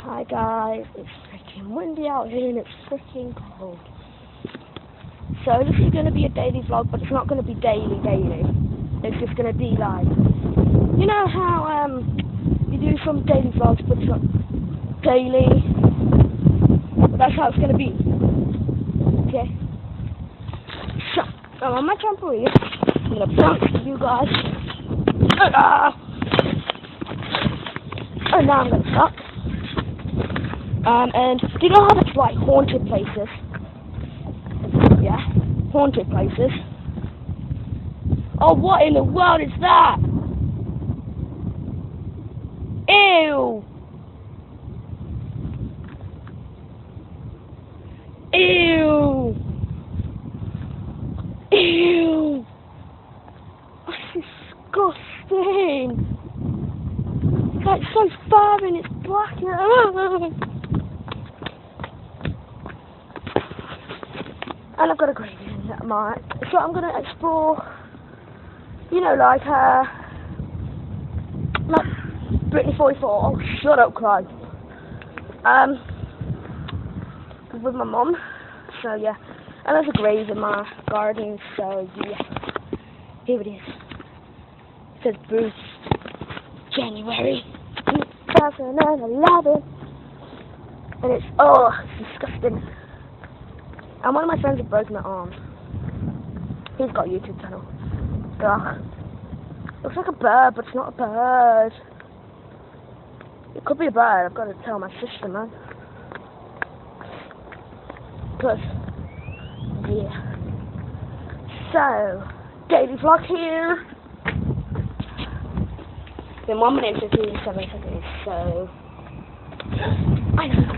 Hi guys, it's freaking windy out here and it's freaking cold. So this is going to be a daily vlog, but it's not going to be daily. It's just going to be like, you know how you do some daily vlogs, but it's not daily. But that's how it's going to be. Okay. So I'm on my trampoline. I'm going to bounce with you guys. And now I'm going to stop. And do you know how there's like haunted places? Yeah, haunted places. Oh, what in the world is that? Ew! Ew! Ew! That's disgusting! It's like so far and it's black. And I've got a green in my. So I'm gonna explore, you know, like Brittany 44. Oh, shut up, Clive. With my mum. So yeah, and there's a grave in my garden. So yeah, here it is. It says Bruce, January 2011, and it's disgusting. And one of my friends had broken my arm. He's got a YouTube channel. Ugh. Looks like a bird, but it's not a bird. It could be a bird. I've got to tell my sister, man. Because, yeah. So, daily vlog here. Been 1 minute and 57 seconds, so I know.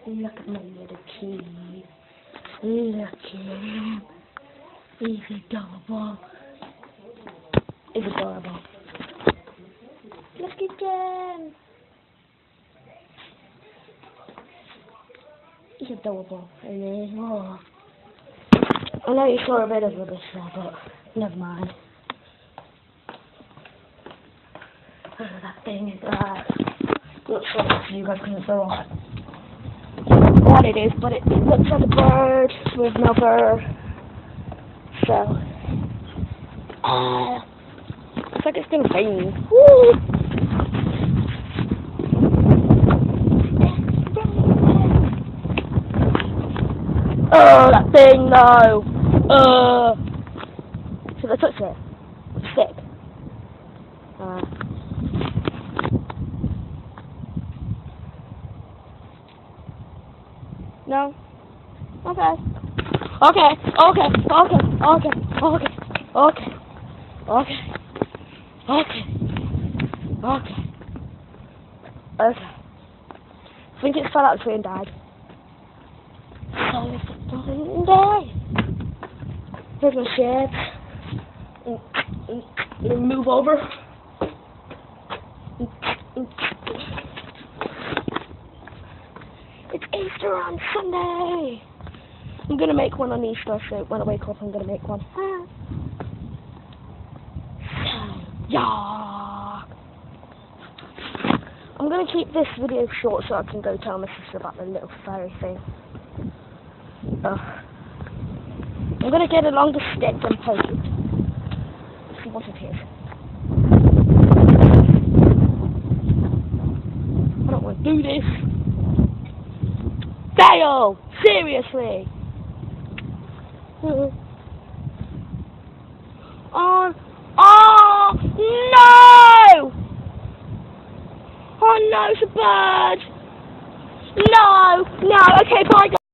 Look at my little kid. Look at him. He's adorable. He's adorable. Look at him. He's adorable. And oh. I know you saw a bit of rubbish there, but never mind. Oh, that thing is not sure if you guys can throw on what it is, but it looks like a bird with no bird. So, looks like it's gonna rain. Woo! Oh, that thing, no! Should I touch it? Stick. No? Okay. Okay. I think it fell out of the tree and died. So it doesn't die. Here's my shed. Move over. It's Easter on Sunday. I'm gonna make one on Easter, so when I wake up I'm gonna make one. Yeah. I'm gonna keep this video short so I can go tell my sister about the little fairy thing. I'm gonna get a longer stick and poke it. See what it is. I don't want to do this. Fail! Seriously! Oh no! Oh no, it's a bird! No! Okay, bye guys.